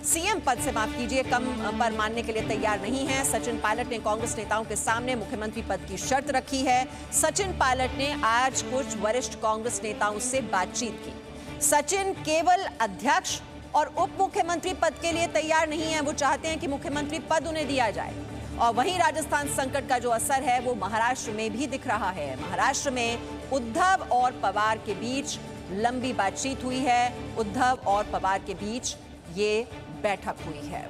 CM पद से माफ कीजिए कम पर मानने के लिए तैयार नहीं है। सचिन पायलट ने कांग्रेस नेताओं के सामने मुख्यमंत्री पद की शर्त रखी है। सचिन पायलट ने आज कुछ वरिष्ठ कांग्रेस नेताओं से बातचीत की। सचिन केवल अध्यक्ष और उप मुख्यमंत्री पद के लिए तैयार नहीं है, वो चाहते हैं कि मुख्यमंत्री पद उन्हें दिया जाए। और वहीं राजस्थान संकट का जो असर है वो महाराष्ट्र में भी दिख रहा है। महाराष्ट्र में उद्धव और पवार के बीच लंबी बातचीत हुई है। उद्धव और पवार के बीच ये बैठक हुई है।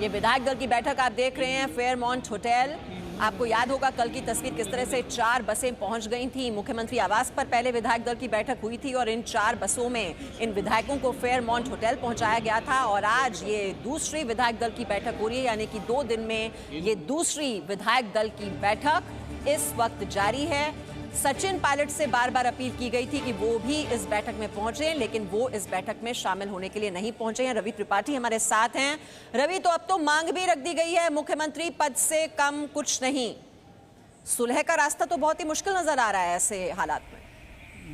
ये विधायक दल की बैठक आप देख रहे हैं फेयरमाउंट होटल। आपको याद होगा कल की तस्वीर किस तरह से 4 बसें पहुंच गई थी। मुख्यमंत्री आवास पर पहले विधायक दल की बैठक हुई थी और इन 4 बसों में इन विधायकों को फेयरमाउंट होटल पहुंचाया गया था। और आज ये दूसरी विधायक दल की बैठक हो रही है, यानी कि 2 दिन में ये दूसरी विधायक दल की बैठक इस वक्त जारी है। सचिन पायलट से बार बार अपील की गई थी कि वो भी इस बैठक में पहुंचे, लेकिन वो इस बैठक में शामिल होने के लिए नहीं पहुंचे हैं। रवि त्रिपाठी हमारे साथ हैं। रवि, तो अब तो मांग भी रख दी गई है, मुख्यमंत्री पद से कम कुछ नहीं। सुलह का रास्ता तो बहुत ही मुश्किल नजर आ रहा है ऐसे हालात में।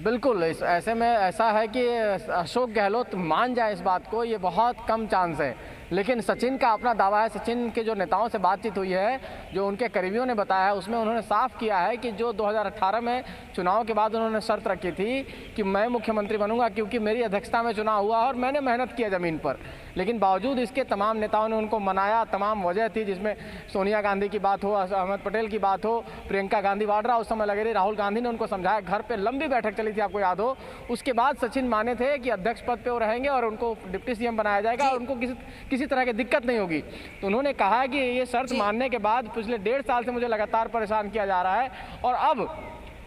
बिल्कुल, ऐसे में ऐसा है कि अशोक गहलोत मान जाए इस बात को, ये बहुत कम चांस है। लेकिन सचिन का अपना दावा है, सचिन के जो नेताओं से बातचीत हुई है, जो उनके करीबियों ने बताया है, उसमें उन्होंने साफ किया है कि जो 2018 में चुनाव के बाद उन्होंने शर्त रखी थी कि मैं मुख्यमंत्री बनूंगा क्योंकि मेरी अध्यक्षता में चुनाव हुआ और मैंने मेहनत किया ज़मीन पर। लेकिन बावजूद इसके तमाम नेताओं ने उनको मनाया, तमाम वजह थी, जिसमें सोनिया गांधी की बात हो, अहमद पटेल की बात हो, प्रियंका गांधी वाड्रा उस समय लगे रही, राहुल गांधी ने उनको समझाया, घर पर लंबी बैठक चली थी, आपको याद हो। उसके बाद सचिन माने थे कि अध्यक्ष पद पर वो रहेंगे और उनको डिप्टी सीएम बनाया जाएगा और उनको किसी तरह की दिक्कत नहीं होगी। तो उन्होंने कहा कि ये शर्त मानने के बाद पिछले 1.5 साल से मुझे लगातार परेशान किया जा रहा है और अब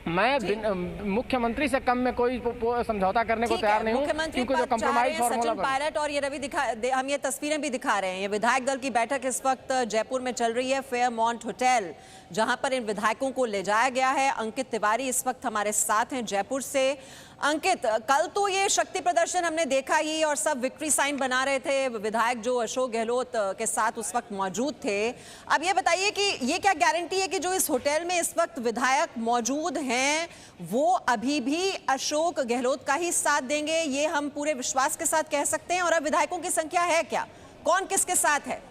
मैं मुख्यमंत्री से कम में कोई समझौता करने को तैयार नहीं हूं, क्योंकि जो कंप्रोमाइज फॉर्मूला सचिन पायलट और ये रवि हम ये तस्वीरें भी दिखा रहे हैं। ये विधायक दल की बैठक इस वक्त जयपुर में चल रही है, फेयरमाउंट होटल, जहां पर इन विधायकों को ले जाया गया है। अंकित तिवारी इस वक्त हमारे साथ हैं जयपुर से। अंकित, कल तो ये शक्ति प्रदर्शन हमने देखा ही और सब विक्ट्री साइन बना रहे थे, विधायक जो अशोक गहलोत के साथ उस वक्त मौजूद थे। अब ये बताइए कि ये क्या गारंटी है कि जो इस होटल में इस वक्त विधायक मौजूद हैं वो अभी भी अशोक गहलोत का ही साथ देंगे? ये हम पूरे विश्वास के साथ कह सकते हैं? और अब विधायकों की संख्या है क्या, कौन किसके साथ है?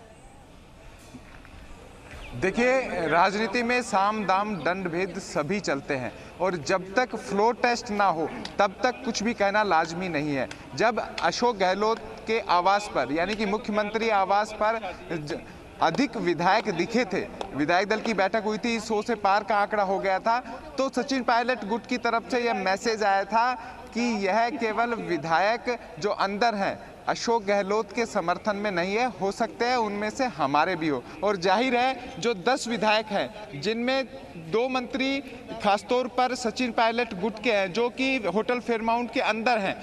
देखिए, राजनीति में साम दाम दंड भेद सभी चलते हैं और जब तक फ्लोर टेस्ट ना हो तब तक कुछ भी कहना लाजमी नहीं है। जब अशोक गहलोत के आवास पर, यानी कि मुख्यमंत्री आवास पर अधिक विधायक दिखे थे, विधायक दल की बैठक हुई थी, 100 से पार का आंकड़ा हो गया था, तो सचिन पायलट गुट की तरफ से यह मैसेज आया था कि यह केवल विधायक जो अंदर हैं अशोक गहलोत के समर्थन में नहीं है, हो सकते हैं उनमें से हमारे भी हो। और जाहिर है जो 10 विधायक हैं जिनमें 2 मंत्री खासतौर पर सचिन पायलट गुट के हैं जो कि होटल फेयरमाउंट के अंदर हैं,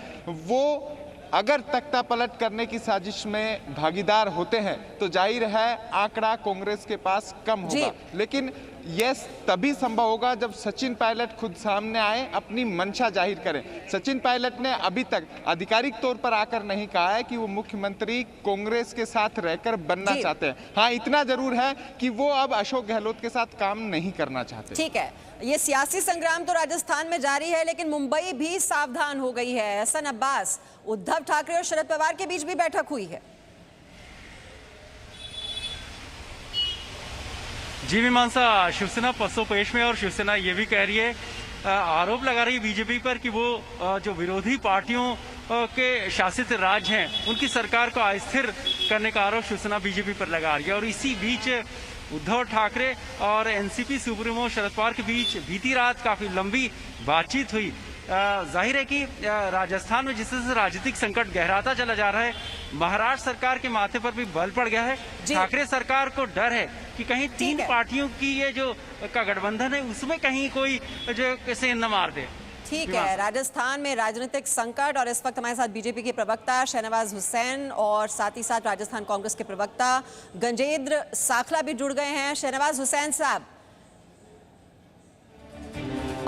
वो अगर तख्ता पलट करने की साजिश में भागीदार होते हैं तो जाहिर है आंकड़ा कांग्रेस के पास कम होगा। लेकिन यह तभी संभव होगा जब सचिन पायलट खुद सामने आए, अपनी मंशा जाहिर करें। सचिन पायलट ने अभी तक आधिकारिक तौर पर आकर नहीं कहा है कि वो मुख्यमंत्री कांग्रेस के साथ रहकर बनना चाहते हैं। हाँ, इतना जरूर है कि वो अब अशोक गहलोत के साथ काम नहीं करना चाहते। ठीक है, ये सियासी संग्राम तो राजस्थान में जारी है, लेकिन मुंबई भी सावधान हो गई है। एहसन अब्बास, उद्धव ठाकरे और शरद पवार के बीच भी बैठक हुई है। जी मीमांसा, शिवसेना पसोपेश में और शिवसेना ये भी कह रही है, आरोप लगा रही है बीजेपी पर कि वो जो विरोधी पार्टियों के शासित राज्य हैं उनकी सरकार को अस्थिर करने का आरोप शिवसेना बीजेपी पर लगा रही है। और इसी बीच उद्धव ठाकरे और एनसीपी सुप्रीमो शरद पवार के बीच बीती रात काफी लंबी बातचीत हुई। जाहिर है कि राजस्थान में जिस तरह से राजनीतिक संकट गहराता चला जा रहा है, महाराष्ट्र सरकार के माथे पर भी बल पड़ गया है। ठाकरे सरकार को डर है कि कहीं 3 पार्टियों की ये जो का गठबंधन है उसमें कहीं कोई जो किसे न मार दे। ठीक है, राजस्थान में राजनीतिक संकट और इस वक्त हमारे साथ बीजेपी के प्रवक्ता शहनवाज हुसैन और साथ ही साथ राजस्थान कांग्रेस के प्रवक्ता गजेंद्र साखला भी जुड़ गए हैं। शहनवाज हुसैन साहब,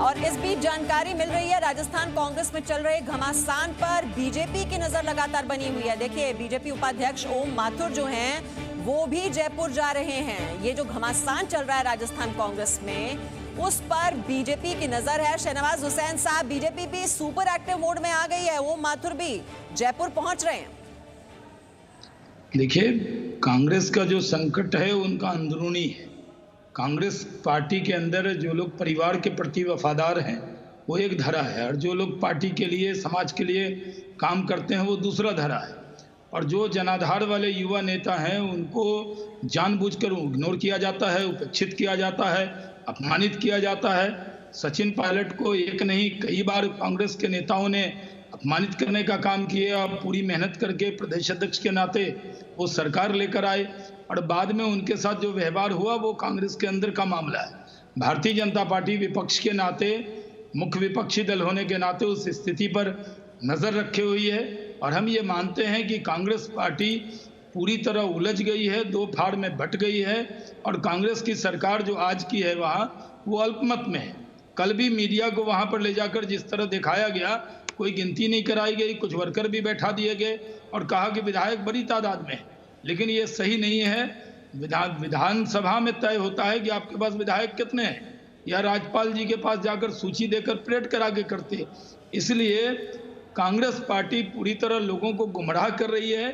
और इस बीच जानकारी मिल रही है राजस्थान कांग्रेस में चल रहे घमासान पर बीजेपी की नजर लगातार बनी हुई है। देखिए, बीजेपी उपाध्यक्ष ओम माथुर जो हैं वो भी जयपुर जा रहे हैं। ये जो घमासान चल रहा है राजस्थान कांग्रेस में, उस पर बीजेपी की नजर है। शहनवाज हुसैन साहब, बीजेपी भी सुपर एक्टिव मोड में आ गई है। वो माथुर भी जयपुर पहुंच रहे हैं। देखिए, कांग्रेस का जो संकट है उनका अंदरूनी है। कांग्रेस पार्टी के अंदर जो लोग परिवार के प्रति वफादार हैं वो एक धारा है, और जो लोग पार्टी के लिए, समाज के लिए काम करते हैं वो दूसरा धारा है। और जो जनाधार वाले युवा नेता हैं उनको जानबूझकर इग्नोर किया जाता है, उपेक्षित किया जाता है, अपमानित किया जाता है। सचिन पायलट को एक नहीं कई बार कांग्रेस के नेताओं ने अपमानित करने का काम किया। पूरी मेहनत करके प्रदेश अध्यक्ष के नाते वो सरकार लेकर आए, और बाद में उनके साथ जो व्यवहार हुआ वो कांग्रेस के अंदर का मामला है। भारतीय जनता पार्टी विपक्ष के नाते, मुख्य विपक्षी दल होने के नाते उस स्थिति पर नजर रखे हुई है, और हम ये मानते हैं कि कांग्रेस पार्टी पूरी तरह उलझ गई है, दो फाड़ में बट गई है, और कांग्रेस की सरकार जो आज की है वहाँ वो अल्पमत में है। कल भी मीडिया को वहाँ पर ले जाकर जिस तरह दिखाया गया, कोई गिनती नहीं कराई गई, कुछ वर्कर भी बैठा दिए गए और कहा कि विधायक बड़ी तादाद में है, लेकिन ये सही नहीं है। विधानसभा में तय होता है कि आपके पास विधायक कितने हैं, या राज्यपाल जी के पास जाकर सूची देकर परेड करा के करते। इसलिए कांग्रेस पार्टी पूरी तरह लोगों को गुमराह कर रही है।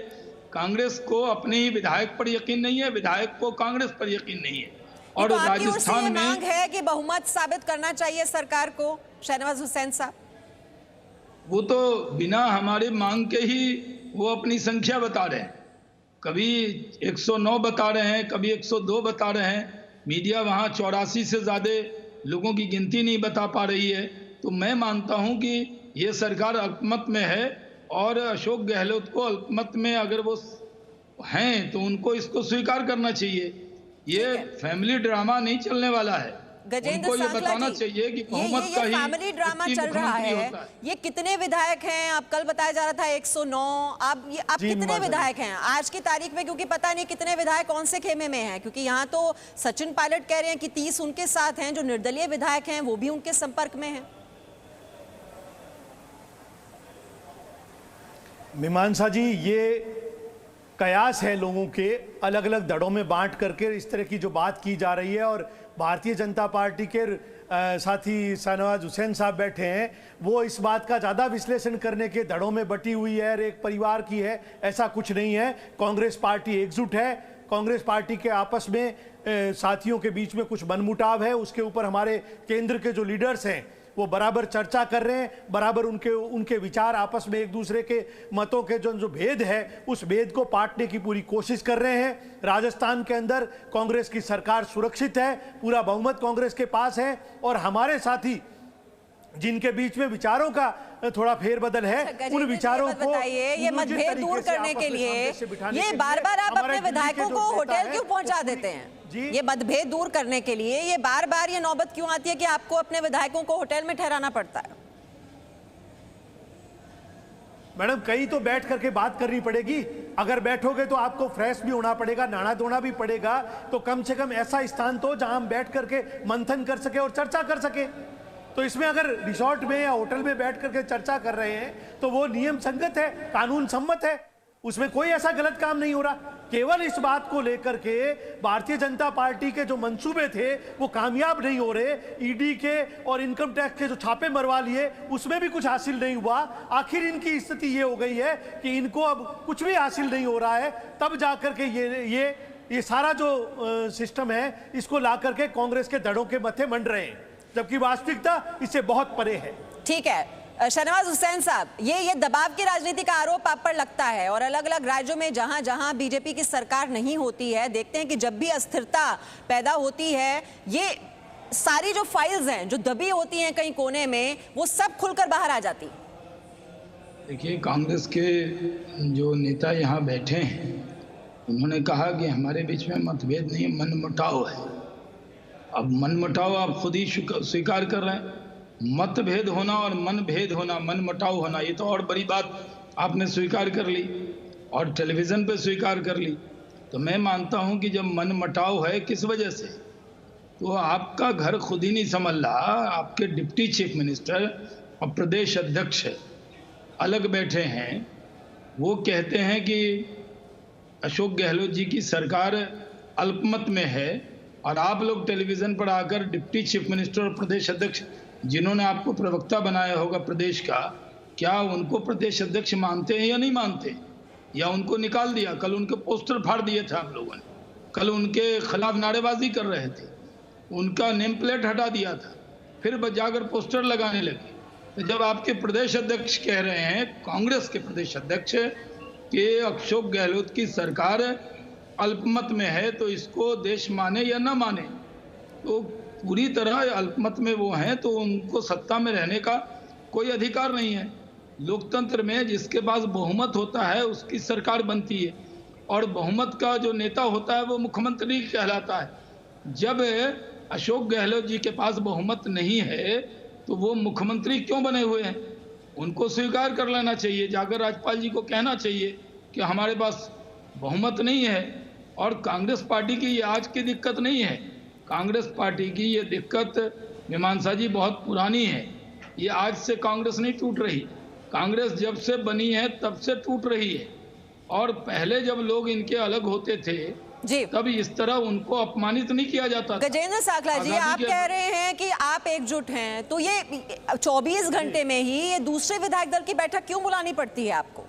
कांग्रेस को अपने ही विधायक पर यकीन नहीं है, विधायक को कांग्रेस पर यकीन नहीं है। और तो राजस्थान में मांग है कि बहुमत साबित करना चाहिए सरकार को। शहनवाज हुसैन साहब, वो तो बिना हमारे मांग के ही वो अपनी संख्या बता रहे हैं। कभी 109 बता रहे हैं, कभी 102 बता रहे हैं। मीडिया वहाँ 84 से ज़्यादा लोगों की गिनती नहीं बता पा रही है। तो मैं मानता हूँ कि ये सरकार अल्पमत में है, और अशोक गहलोत को अल्पमत में अगर वो हैं तो उनको इसको स्वीकार करना चाहिए। ये फैमिली ड्रामा नहीं चलने वाला है। गजेंद्र उनको ये सांकला बताना जी, चाहिए कि बहुमत का ही फैमिली ड्रामा चल रहा है। ये कितने विधायक हैं? अब कल बताया जा रहा था 109। आप कितने विधायक हैं आज की तारीख में? क्योंकि पता नहीं कितने विधायक कौन से खेमे में हैं, क्योंकि यहाँ तो सचिन पायलट कह रहे हैं कि 30 उनके साथ हैं, जो निर्दलीय विधायक हैं वो भी उनके संपर्क में हैं। मीमांसा जी, ये कयास है लोगों के अलग अलग दड़ों में बांट करके इस तरह की जो बात की जा रही है, और भारतीय जनता पार्टी के साथी शहनवाज हुसैन साहब बैठे हैं, वो इस बात का ज़्यादा विश्लेषण करने के दड़ों में बटी हुई है और एक परिवार की है। ऐसा कुछ नहीं है। कांग्रेस पार्टी एकजुट है। कांग्रेस पार्टी के आपस में साथियों के बीच में कुछ मनमुटाव है, उसके ऊपर हमारे केंद्र के जो लीडर्स हैं वो बराबर चर्चा कर रहे हैं, बराबर उनके विचार आपस में एक दूसरे के मतों के जो भेद है उस भेद को पाटने की पूरी कोशिश कर रहे हैं। राजस्थान के अंदर कांग्रेस की सरकार सुरक्षित है, पूरा बहुमत कांग्रेस के पास है, और हमारे साथी जिनके बीच में विचारों का थोड़ा फेरबदल है, उन विचारों को ये मतभेद दूर करने के लिए ये बार बार आप अपने विधायकों को होटल क्यों पहुंचा देते हैं? ये मतभेद दूर करने के लिए ये बार बार ये नौबत क्यों आती है कि आपको अपने विधायकों को होटल में ठहराना पड़ता है? मैडम, कहीं तो बैठ करके बात करनी पड़ेगी। अगर बैठोगे तो आपको फ्रेश भी होना पड़ेगा, नहाना धोना भी पड़ेगा। तो कम से कम ऐसा स्थान तो जहां हम बैठ करके मंथन कर सके और चर्चा कर सके। तो इसमें अगर रिसोर्ट में या होटल में बैठ करके चर्चा कर रहे हैं तो वो नियम संगत है, कानून सम्मत है, उसमें कोई ऐसा गलत काम नहीं हो रहा। केवल इस बात को लेकर के भारतीय जनता पार्टी के जो मंसूबे थे वो कामयाब नहीं हो रहे। ईडी के और इनकम टैक्स के जो छापे मरवा लिए उसमें भी कुछ हासिल नहीं हुआ। आखिर इनकी स्थिति ये हो गई है कि इनको अब कुछ भी हासिल नहीं हो रहा है। तब जाकर के ये सारा जो सिस्टम है इसको ला करके कांग्रेस के धड़ों के मथे मंड रहे हैं, जबकि वास्तविकता इससे बहुत परे है। ठीक है शहनवाज हुसैन साहब, ये दबाव की राजनीति का आरोप आप पर लगता है, और अलग अलग राज्यों में जहां जहां बीजेपी की सरकार नहीं होती है, देखते हैं कि जब भी अस्थिरता पैदा होती है ये सारी जो फाइल्स हैं जो दबी होती हैं कहीं कोने में, वो सब खुलकर बाहर आ जाती। देखिए, कांग्रेस के जो नेता यहाँ बैठे हैं उन्होंने कहा कि हमारे बीच में मतभेद नहीं, मनमुटाव है। अब मनमुटाव आप खुद ही स्वीकार कर रहे हैं। मतभेद होना और मनभेद होना, मनमुटाव होना, ये तो और बड़ी बात आपने स्वीकार कर ली और टेलीविज़न पे स्वीकार कर ली। तो मैं मानता हूं कि जब मनमुटाव है किस वजह से, तो आपका घर खुद ही नहीं संभल रहा। आपके डिप्टी चीफ मिनिस्टर और प्रदेश अध्यक्ष अलग बैठे हैं, वो कहते हैं कि अशोक गहलोत जी की सरकार अल्पमत में है और आप लोग टेलीविजन पर आकर डिप्टी चीफ मिनिस्टर और प्रदेश अध्यक्ष जिन्होंने आपको प्रवक्ता बनाया होगा प्रदेश का, क्या उनको प्रदेश अध्यक्ष मानते हैं या नहीं मानते, या उनको निकाल दिया? कल उनके पोस्टर फाड़ दिए थे आप लोगों ने, कल उनके खिलाफ नारेबाजी कर रहे थे, उनका नेम प्लेट हटा दिया था, फिर जाकर पोस्टर लगाने लगे। तो जब आपके प्रदेश अध्यक्ष कह रहे हैं, कांग्रेस के प्रदेश अध्यक्ष, कि अशोक गहलोत की सरकार अल्पमत में है, तो इसको देश माने या ना माने, तो पूरी तरह अल्पमत में वो हैं, तो उनको सत्ता में रहने का कोई अधिकार नहीं है। लोकतंत्र में जिसके पास बहुमत होता है उसकी सरकार बनती है, और बहुमत का जो नेता होता है वो मुख्यमंत्री कहलाता है। जब अशोक गहलोत जी के पास बहुमत नहीं है तो वो मुख्यमंत्री क्यों बने हुए हैं? उनको स्वीकार कर लेना चाहिए, जाकर राज्यपाल जी को कहना चाहिए कि हमारे पास बहुमत नहीं है। और कांग्रेस पार्टी की ये आज की दिक्कत नहीं है, कांग्रेस पार्टी की ये दिक्कत मीमांसा जी बहुत पुरानी है। ये आज से कांग्रेस नहीं टूट रही, कांग्रेस जब से बनी है तब से टूट रही है। और पहले जब लोग इनके अलग होते थे जी, तब इस तरह उनको अपमानित नहीं किया जाता। गजेंद्र सांखला जी, आप कह रहे हैं कि आप एकजुट हैं, तो ये 24 घंटे में ही ये दूसरे विधायक दल की बैठक क्यों बुलानी पड़ती है आपको?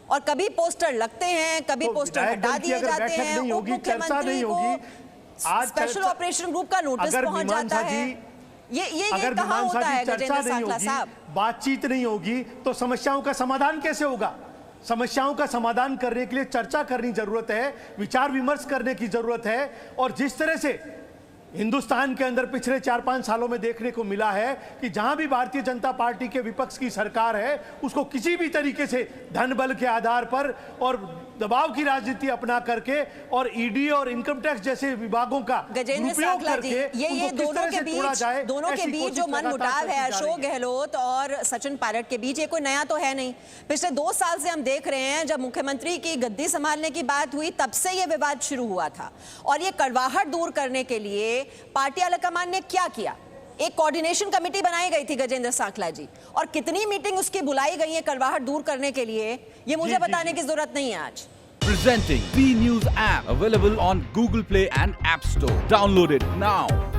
और कभी पोस्टर लगते हैं, कभी तो पोस्टर हटा दिए जाते हैं, उप मुख्यमंत्री को स्पेशल ऑपरेशन ग्रुप का नोटिस पहुंच जाता है। ये कहाँ होता है गजेंद्र सांखला साहब? बातचीत नहीं होगी तो समस्याओं का समाधान कैसे होगा? समस्याओं का समाधान करने के लिए चर्चा करनी जरूरत है, विचार विमर्श करने की जरूरत है। और जिस तरह से हिंदुस्तान के अंदर पिछले 4-5 सालों में देखने को मिला है कि जहां भी भारतीय जनता पार्टी के विपक्ष की सरकार है, उसको किसी भी तरीके से धन बल के आधार पर और दबाव की राजनीति अपना करके और ईडी और इनकम टैक्स जैसे विभागों का उपयोग करके ये दोनों के बीच जो मनमुटाव है अशोक गहलोत और सचिन पायलट के बीच, ये कोई नया तो है नहीं। पिछले 2 साल से हम देख रहे हैं, जब मुख्यमंत्री की गद्दी संभालने की बात हुई तब से ये विवाद शुरू हुआ था। और ये कड़वाहट दूर करने के लिए पार्टी आलाकमान ने क्या किया? एक कोऑर्डिनेशन कमेटी बनाई गई थी गजेंद्र सांखला जी, और कितनी मीटिंग उसकी बुलाई गई है कड़वाहट दूर करने के लिए, ये मुझे बताने की जरूरत नहीं है आज। Presenting B News app, available on Google Play and App Store. Download it now.